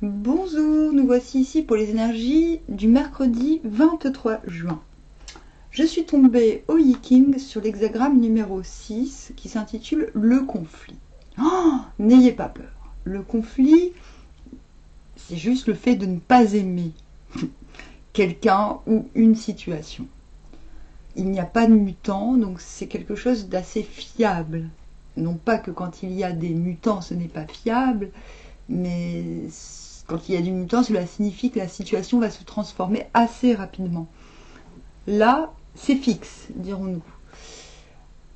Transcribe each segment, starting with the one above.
Bonjour, nous voici ici pour les énergies du mercredi 23 juin. Je suis tombée au Yiking sur l'hexagramme numéro 6 qui s'intitule Le conflit. Oh, n'ayez pas peur. Le conflit, c'est juste le fait de ne pas aimer quelqu'un ou une situation. Il n'y a pas de mutant, donc c'est quelque chose d'assez fiable. Non pas que quand il y a des mutants, ce n'est pas fiable, mais quand il y a du mutant, cela signifie que la situation va se transformer assez rapidement. Là, c'est fixe, dirons-nous.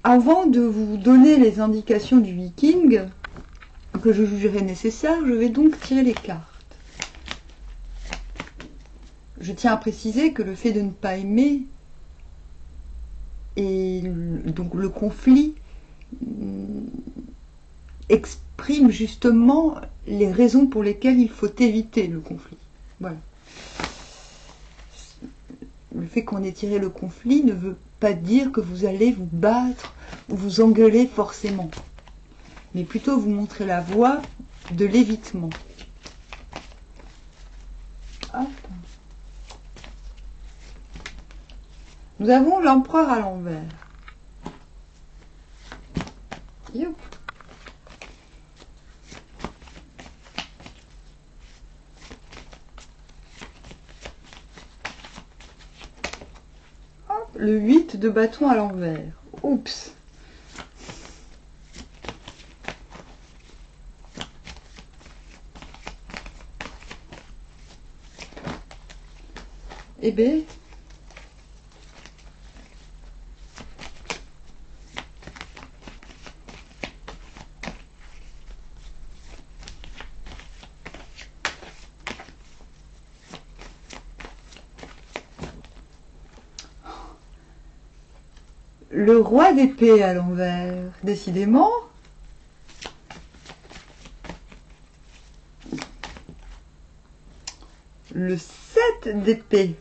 Avant de vous donner les indications du Viking, que je jugerai nécessaire, je vais donc tirer les cartes. Je tiens à préciser que le fait de ne pas aimer et donc le conflit exprime justement les raisons pour lesquelles il faut éviter le conflit. Voilà. Le fait qu'on ait tiré le conflit ne veut pas dire que vous allez vous battre ou vous engueuler forcément, mais plutôt vous montrer la voie de l'évitement. Nous avons l'empereur à l'envers. Le 8 de bâton à l'envers. Oups. Eh bien, le roi d'épée à l'envers, décidément. Le 7 d'épée.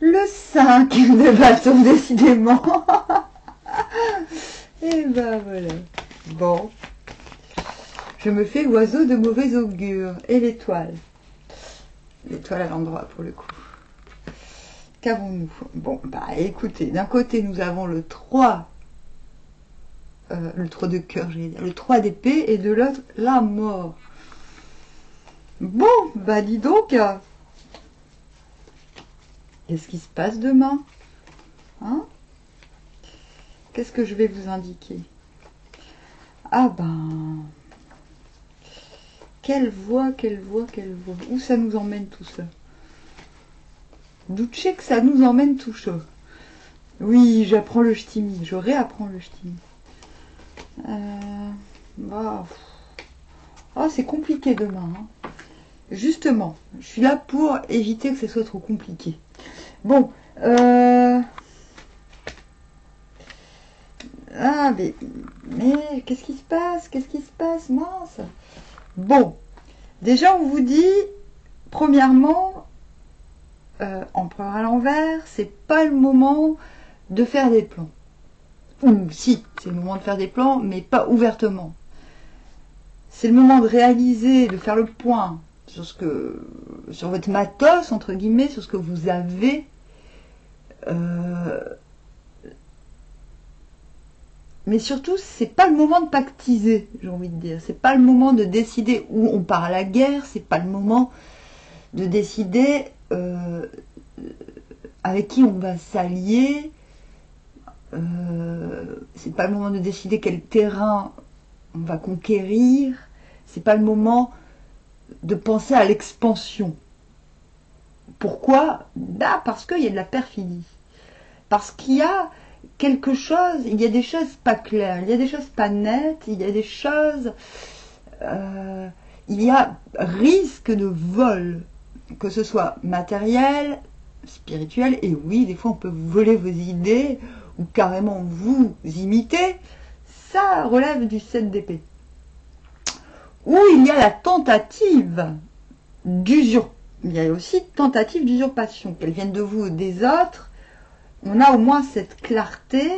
Le 5 de bâton, décidément. Et ben voilà. Bon. Je me fais oiseau de mauvais augure. Et l'étoile. L'étoile à l'endroit pour le coup. Qu'avons-nous? Bon, bah écoutez, d'un côté nous avons le 3 de cœur, j'allais dire, le 3 d'épée, et de l'autre la mort. Bon, bah dis donc, qu'est-ce qui se passe demain, hein? Qu'est-ce que je vais vous indiquer? Ah ben, quelle voie, quelle voie, quelle voie. Où ça nous emmène tout ça? Doutez que ça nous emmène tout chaud. Oui, j'apprends le ch'timi, je réapprends le ch'timi. Bah, oh, c'est compliqué demain, hein. Justement, je suis là pour éviter que ce soit trop compliqué. Bon, ah, mais qu'est-ce qui se passe? Qu'est-ce qui se passe? Mince. Bon, déjà on vous dit, premièrement, empereur à l'envers, c'est pas le moment de faire des plans. Ou si, c'est le moment de faire des plans, mais pas ouvertement. C'est le moment de réaliser, de faire le point sur votre matos, entre guillemets, sur ce que vous avez. Mais surtout, c'est pas le moment de pactiser, j'ai envie de dire. C'est pas le moment de décider où on part à la guerre, c'est pas le moment de décider avec qui on va s'allier. C'est pas le moment de décider quel terrain on va conquérir. C'est pas le moment de penser à l'expansion. Pourquoi? Bah, parce qu'il y a de la perfidie. Parce qu'il y a quelque chose, il y a des choses pas claires, il y a des choses pas nettes, il y a des choses... il y a risque de vol, que ce soit matériel, spirituel, et oui, des fois on peut vous voler vos idées, ou carrément vous imiter, ça relève du 7 d'épée. Ou il y a la tentative il y a aussi tentative d'usurpation, qu'elles viennent de vous ou des autres. On a au moins cette clarté,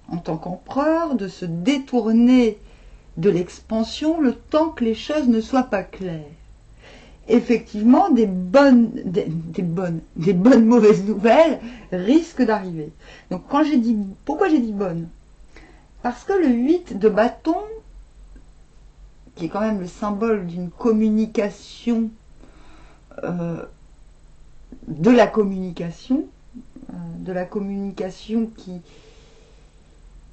en tant qu'empereur, de se détourner de l'expansion le temps que les choses ne soient pas claires. Effectivement, des bonnes mauvaises nouvelles risquent d'arriver. Donc quand j'ai dit, pourquoi j'ai dit bonne? Parce que le 8 de bâton, qui est quand même le symbole d'une communication, de la communication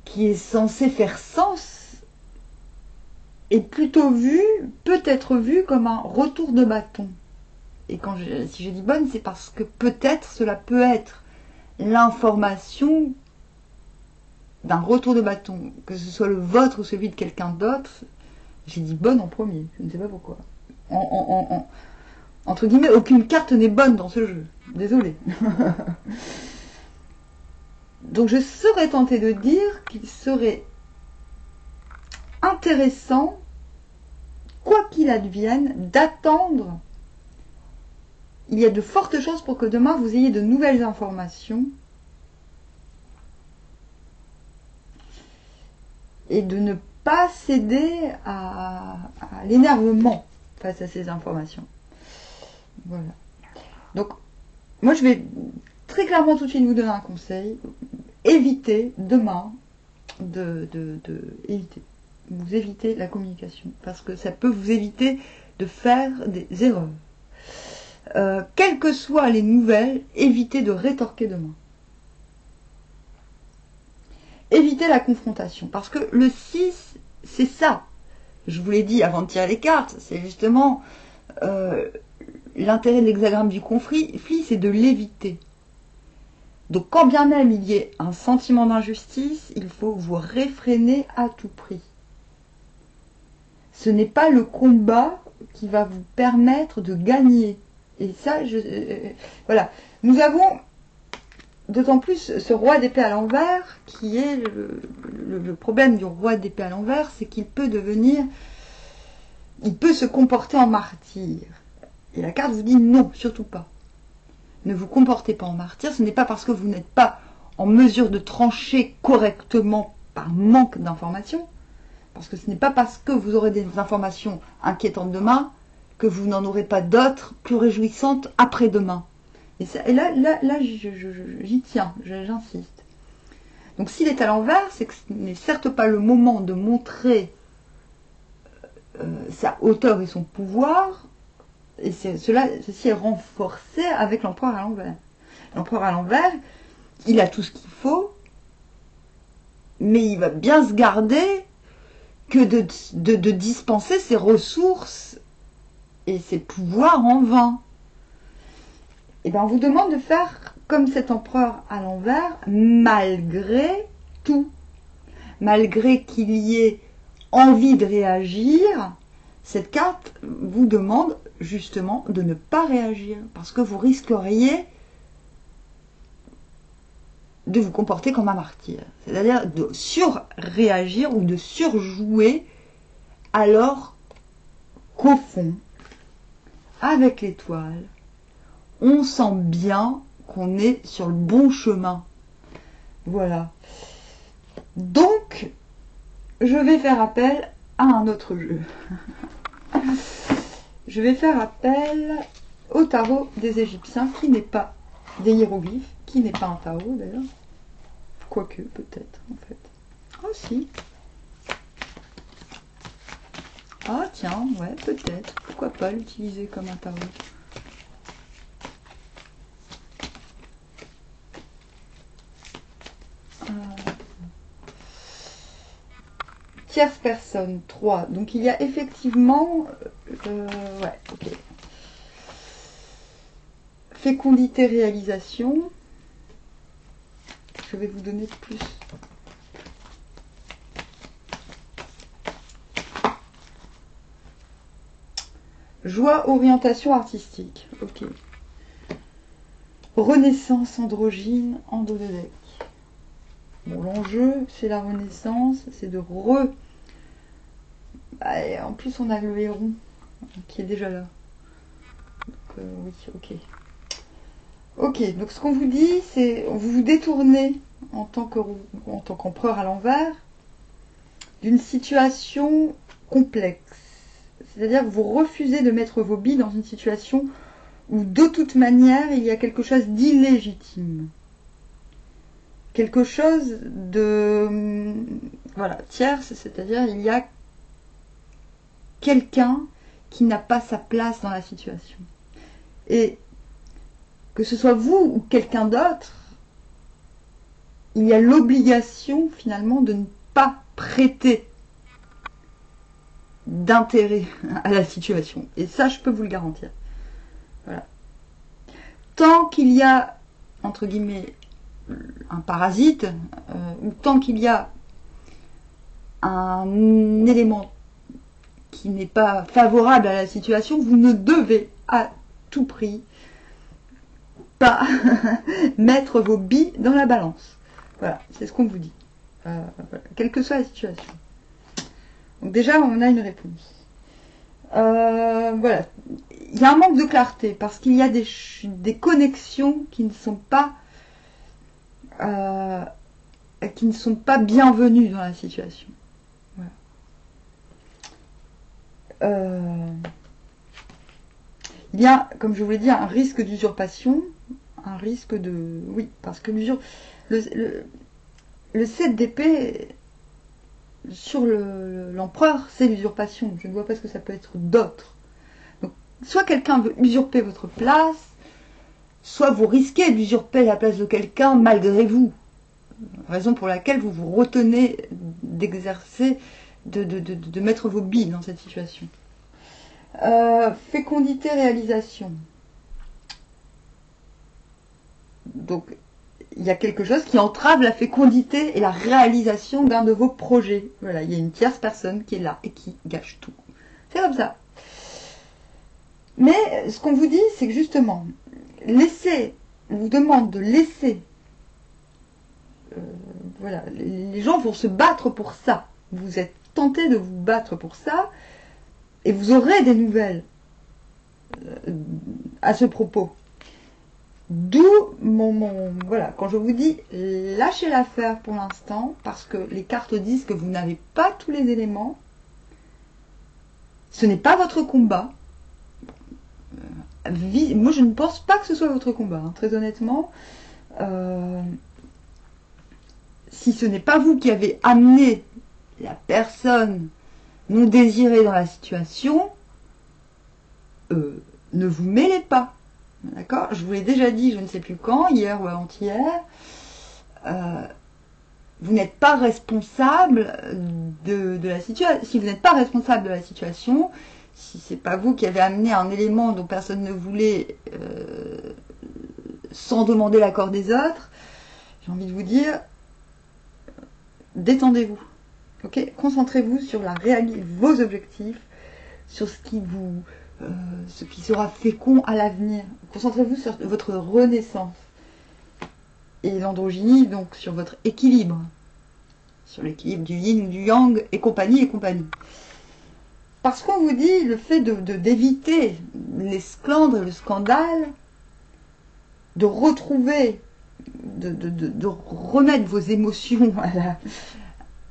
qui est censée faire sens, est plutôt vu, peut être vu comme un retour de bâton. Et si je dis bonne, c'est parce que peut-être cela peut être l'information d'un retour de bâton, que ce soit le vôtre ou celui de quelqu'un d'autre. J'ai dit bonne en premier, je ne sais pas pourquoi. Entre guillemets, aucune carte n'est bonne dans ce jeu. Désolé. Donc je serais tentée de dire qu'il serait intéressant, quoi qu'il advienne, d'attendre. Il y a de fortes chances pour que demain vous ayez de nouvelles informations et de ne pas céder à l'énervement face à ces informations. Voilà. Donc, moi je vais très clairement tout de suite vous donner un conseil. Évitez demain vous évitez la communication, parce que ça peut vous éviter de faire des erreurs. Quelles que soient les nouvelles, évitez de rétorquer demain. Évitez la confrontation, parce que le 6, c'est ça. Je vous l'ai dit avant de tirer les cartes, c'est justement l'intérêt de l'hexagramme du conflit, c'est de l'éviter. Donc quand bien même il y ait un sentiment d'injustice, il faut vous réfréner à tout prix. Ce n'est pas le combat qui va vous permettre de gagner. Et ça, voilà. Nous avons d'autant plus ce roi d'épée à l'envers, qui est le problème du roi d'épée à l'envers, c'est qu'il peut devenir, il peut se comporter en martyr. Et la carte vous dit non, surtout pas. Ne vous comportez pas en martyr, ce n'est pas parce que vous n'êtes pas en mesure de trancher correctement par manque d'informations, parce que ce n'est pas parce que vous aurez des informations inquiétantes demain que vous n'en aurez pas d'autres plus réjouissantes après-demain. Et là j'y tiens, j'insiste. Donc s'il est à l'envers, c'est que ce n'est certes pas le moment de montrer sa hauteur et son pouvoir, et ceci est renforcé avec l'empereur à l'envers. L'empereur à l'envers, il a tout ce qu'il faut, mais il va bien se garder que de dispenser ses ressources et ses pouvoirs en vain. Et bien on vous demande de faire comme cet empereur à l'envers, malgré tout. Malgré qu'il y ait envie de réagir, cette carte vous demande justement de ne pas réagir, parce que vous risqueriez de vous comporter comme un martyr, c'est-à-dire de surréagir ou de surjouer, alors qu'au fond, avec l'étoile, on sent bien qu'on est sur le bon chemin. Voilà. Donc, je vais faire appel à un autre jeu. Je vais faire appel au tarot des Égyptiens, qui n'est pas des hiéroglyphes, qui n'est pas un tarot d'ailleurs. Quoique, peut-être, en fait. Ah, si. Ah, tiens, ouais, peut-être. Pourquoi pas l'utiliser comme un tarot? Tierce personne, 3. Donc il y a effectivement... ouais, ok. Fécondité, réalisation. Je vais vous donner plus. Joie, orientation artistique. Ok. Renaissance, androgyne, en dos de deck. Bon, l'enjeu, c'est la renaissance, c'est de Bah, en plus, on a le héron qui est déjà là. oui, ok. Ok, donc ce qu'on vous dit, c'est vous vous détournez en tant qu'empereur à l'envers d'une situation complexe. C'est-à-dire que vous refusez de mettre vos billes dans une situation où de toute manière il y a quelque chose d'illégitime. Quelque chose de... Voilà, tierce, c'est-à-dire il y a quelqu'un qui n'a pas sa place dans la situation. Et que ce soit vous ou quelqu'un d'autre, il y a l'obligation finalement de ne pas prêter d'intérêt à la situation. Et ça, je peux vous le garantir. Voilà. Tant qu'il y a, entre guillemets, un parasite, ou tant qu'il y a un élément qui n'est pas favorable à la situation, vous ne devez à tout prix pas mettre vos billes dans la balance. Voilà, c'est ce qu'on vous dit. Voilà, quelle que soit la situation. Donc déjà, on a une réponse. Voilà. Il y a un manque de clarté parce qu'il y a des connexions qui ne sont pas bienvenues dans la situation. Voilà. Il y a, comme je vous l'ai dit, un risque d'usurpation, un risque de... Oui, parce que le 7 d'épée sur l'empereur, c'est l'usurpation. Je ne vois pas ce que ça peut être d'autre. Donc, soit quelqu'un veut usurper votre place, soit vous risquez d'usurper la place de quelqu'un malgré vous. Raison pour laquelle vous vous retenez d'exercer, de mettre vos billes dans cette situation. Fécondité, réalisation. Donc, il y a quelque chose qui entrave la fécondité et la réalisation d'un de vos projets. Voilà, il y a une tierce personne qui est là et qui gâche tout. C'est comme ça. Mais ce qu'on vous dit, c'est que justement, on vous demande de laisser. Voilà, les gens vont se battre pour ça. Vous êtes tenté de vous battre pour ça. Et vous aurez des nouvelles à ce propos. D'où voilà, quand je vous dis lâchez l'affaire pour l'instant, parce que les cartes disent que vous n'avez pas tous les éléments. Ce n'est pas votre combat. Moi, je ne pense pas que ce soit votre combat, hein, très honnêtement. Si ce n'est pas vous qui avez amené la personne non désirée dans la situation, ne vous mêlez pas. D'accord? Je vous l'ai déjà dit, je ne sais plus quand, hier ou avant-hier. Vous n'êtes pas responsable de la situation. Si vous n'êtes pas responsable de la situation, si c'est pas vous qui avez amené un élément dont personne ne voulait sans demander l'accord des autres, j'ai envie de vous dire, détendez-vous. Ok? Concentrez-vous sur vos objectifs, sur ce qui sera fécond à l'avenir. Concentrez-vous sur votre renaissance. Et l'androgynie, donc sur votre équilibre. Sur l'équilibre du yin ou du yang et compagnie et compagnie. Parce qu'on vous dit, le fait d'éviter l'esclandre et le scandale, de retrouver, de remettre vos émotions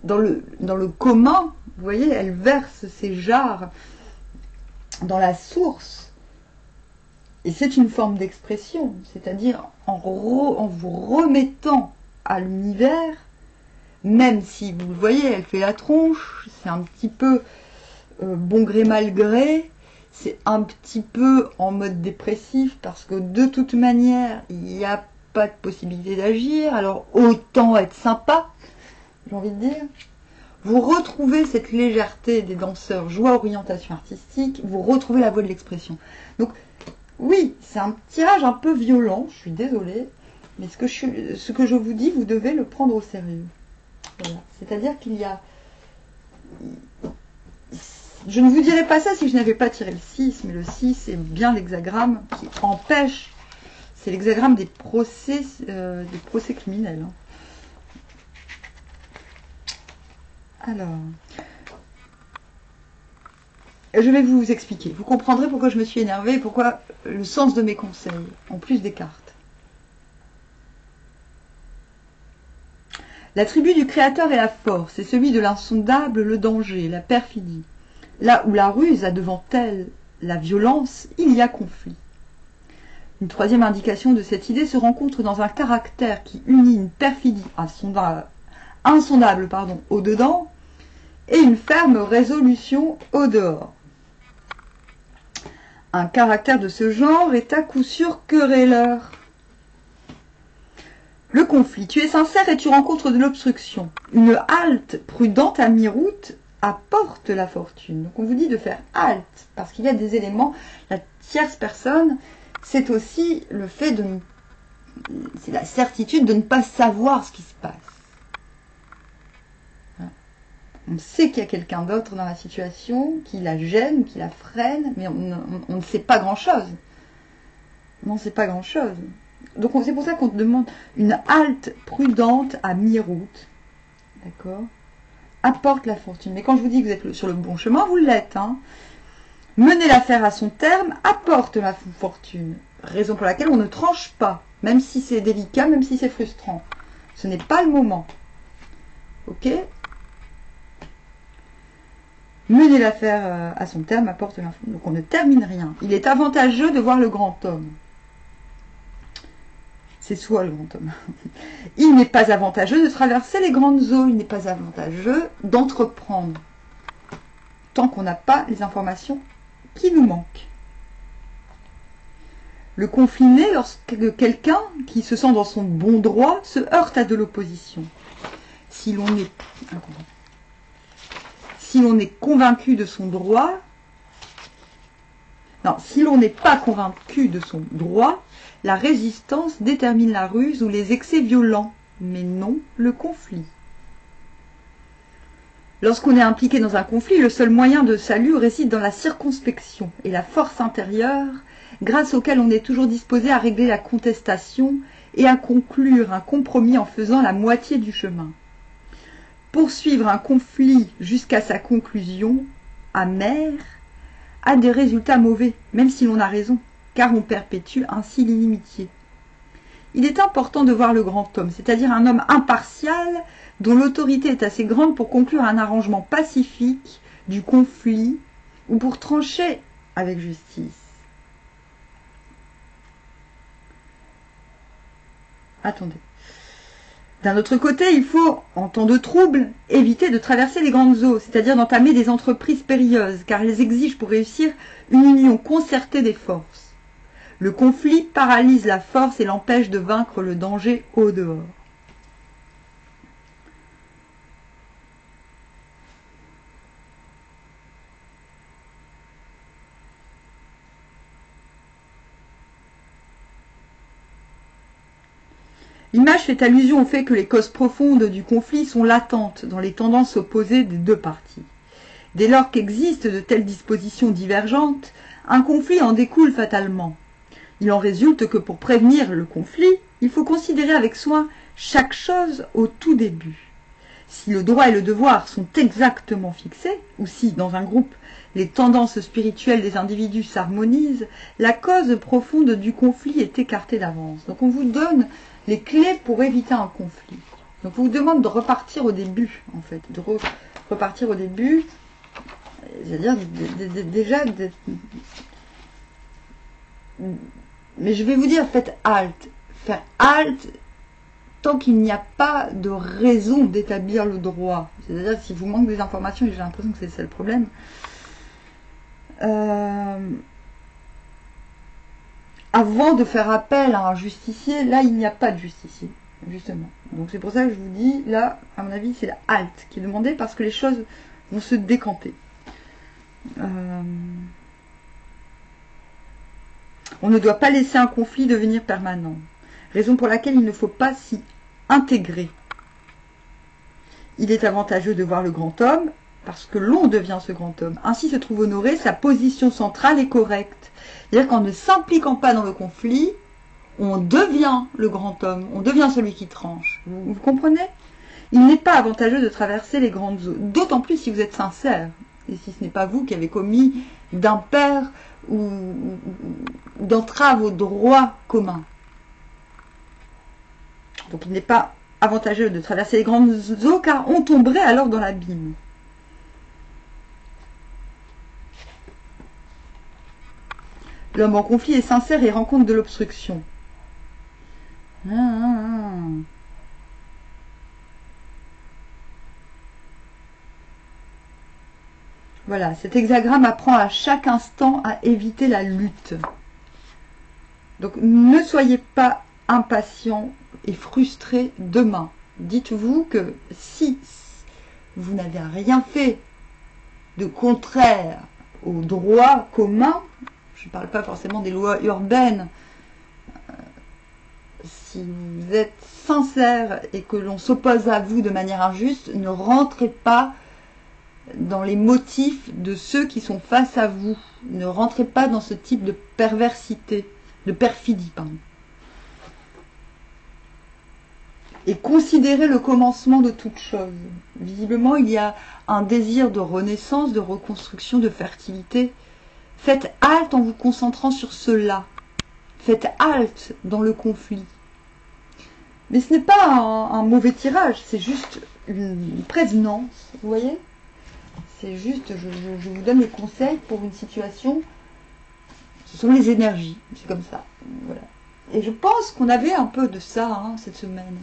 dans le commun, vous voyez, elle verse ses jarres dans la source. Et c'est une forme d'expression, c'est-à-dire en vous remettant à l'univers, même si vous le voyez, elle fait la tronche, c'est un petit peu bon gré mal gré, c'est un petit peu en mode dépressif parce que de toute manière, il n'y a pas de possibilité d'agir, alors autant être sympa, j'ai envie de dire. Vous retrouvez cette légèreté des danseurs joie orientation artistique, vous retrouvez la voie de l'expression. Donc oui, c'est un tirage un peu violent, je suis désolée, mais ce que je vous dis, vous devez le prendre au sérieux. Voilà. C'est-à-dire qu'il y a... Je ne vous dirais pas ça si je n'avais pas tiré le 6, mais le 6 c'est bien l'hexagramme qui empêche, c'est l'hexagramme des procès criminels. Alors, Je vais vous expliquer. Vous comprendrez pourquoi je me suis énervée et pourquoi le sens de mes conseils, en plus des cartes. L'attribut du créateur est la force, et celui de l'insondable le danger, la perfidie. Là où la ruse a devant elle la violence, il y a conflit. Une troisième indication de cette idée se rencontre dans un caractère qui unit une perfidie insondable au dedans et une ferme résolution au dehors. Un caractère de ce genre est à coup sûr querelleur. Le conflit, tu es sincère et tu rencontres de l'obstruction. Une halte prudente à mi-route apporte la fortune. Donc on vous dit de faire halte, parce qu'il y a des éléments, la tierce personne, c'est aussi le fait de... C'est la certitude de ne pas savoir ce qui se passe. On sait qu'il y a quelqu'un d'autre dans la situation, qui la gêne, qui la freine, mais on ne sait pas grand-chose. On n'en sait pas grand-chose. Donc c'est pour ça qu'on te demande une halte prudente à mi-route. D'accord ? Apporte la fortune. Mais quand je vous dis que vous êtes sur le bon chemin, vous l'êtes. Hein. Mener l'affaire à son terme apporte la fortune. Raison pour laquelle on ne tranche pas, même si c'est délicat, même si c'est frustrant. Ce n'est pas le moment. Ok ? Mener l'affaire à son terme apporte la fortune. Donc on ne termine rien. Il est avantageux de voir le grand homme. C'est soi le grand homme. Il n'est pas avantageux de traverser les grandes eaux. Il n'est pas avantageux d'entreprendre. Tant qu'on n'a pas les informations qui nous manquent. Le conflit naît lorsque quelqu'un qui se sent dans son bon droit se heurte à de l'opposition. Si l'on est convaincu de son droit, si l'on n'est pas convaincu de son droit, la résistance détermine la ruse ou les excès violents, mais non le conflit. Lorsqu'on est impliqué dans un conflit, le seul moyen de salut réside dans la circonspection et la force intérieure, grâce auquel on est toujours disposé à régler la contestation et à conclure un compromis en faisant la moitié du chemin. Poursuivre un conflit jusqu'à sa conclusion, amère, a des résultats mauvais, même si l'on a raison, car on perpétue ainsi l'inimitié. Il est important de voir le grand homme, c'est-à-dire un homme impartial dont l'autorité est assez grande pour conclure un arrangement pacifique du conflit ou pour trancher avec justice. Attendez. D'un autre côté, il faut, en temps de trouble, éviter de traverser les grandes eaux, c'est-à-dire d'entamer des entreprises périlleuses, car elles exigent pour réussir une union concertée des forces. Le conflit paralyse la force et l'empêche de vaincre le danger au dehors. L'image fait allusion au fait que les causes profondes du conflit sont latentes dans les tendances opposées des deux parties. Dès lors qu'existent de telles dispositions divergentes, un conflit en découle fatalement. Il en résulte que pour prévenir le conflit, il faut considérer avec soin chaque chose au tout début. Si le droit et le devoir sont exactement fixés, ou si, dans un groupe, les tendances spirituelles des individus s'harmonisent, la cause profonde du conflit est écartée d'avance. Donc on vous donne les clés pour éviter un conflit. Donc on vous demande de repartir au début, en fait, de repartir au début, c'est-à-dire déjà... Mais je vais vous dire, faites halte. Faire halte tant qu'il n'y a pas de raison d'établir le droit. C'est-à-dire si vous manque des informations, et j'ai l'impression que c'est ça le problème, avant de faire appel à un justicier, là il n'y a pas de justicier, justement. Donc c'est pour ça que je vous dis, là, à mon avis, c'est la halte qui est demandée parce que les choses vont se décanter. On ne doit pas laisser un conflit devenir permanent. Raison pour laquelle il ne faut pas s'y intégrer. Il est avantageux de voir le grand homme parce que l'on devient ce grand homme. Ainsi se trouve honoré, sa position centrale est correcte. C'est-à-dire qu'en ne s'impliquant pas dans le conflit, on devient le grand homme, on devient celui qui tranche. Vous comprenez ? Il n'est pas avantageux de traverser les grandes eaux, d'autant plus si vous êtes sincère. et si ce n'est pas vous qui avez commis d'impair ou d'entrave au droit commun. Donc il n'est pas avantageux de traverser les grandes eaux, car on tomberait alors dans l'abîme. L'homme en conflit est sincère et rencontre de l'obstruction. Voilà, cet hexagramme apprend à chaque instant à éviter la lutte. Donc ne soyez pas impatient et frustré demain. Dites-vous que si vous n'avez rien fait de contraire au droit commun, je ne parle pas forcément des lois urbaines, si vous êtes sincère et que l'on s'oppose à vous de manière injuste, ne rentrez pas dans les motifs de ceux qui sont face à vous. Ne rentrez pas dans ce type de perversité, de perfidie, pardon. Et considérez le commencement de toute chose. Visiblement, il y a un désir de renaissance, de reconstruction, de fertilité. Faites halte en vous concentrant sur cela. Faites halte dans le conflit. Mais ce n'est pas un mauvais tirage, c'est juste une prévenance, vous voyez? C'est juste, je vous donne les conseils pour une situation. Ce sont les énergies, c'est comme ça. Voilà. Et je pense qu'on avait un peu de ça cette semaine.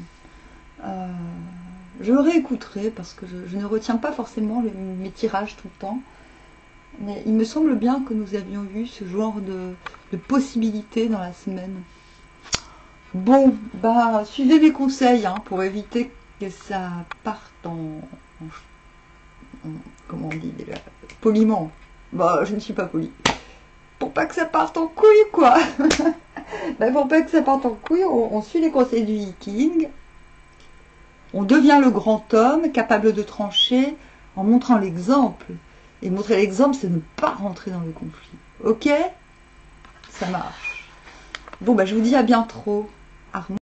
Je le réécouterai parce que je ne retiens pas forcément mes tirages tout le temps. Mais il me semble bien que nous avions eu ce genre de possibilités dans la semaine. Bon, bah suivez mes conseils pour éviter que ça parte comment on dit déjà, poliment. Bah, je ne suis pas polie. Pour pas que ça parte en couille, quoi. Bah, pour pas que ça parte en couille, on suit les conseils du Yiking. On devient le grand homme, capable de trancher, en montrant l'exemple. Et montrer l'exemple, c'est ne pas rentrer dans le conflit. Ok? Ça marche. Bon, bah, je vous dis à bientôt. Armand.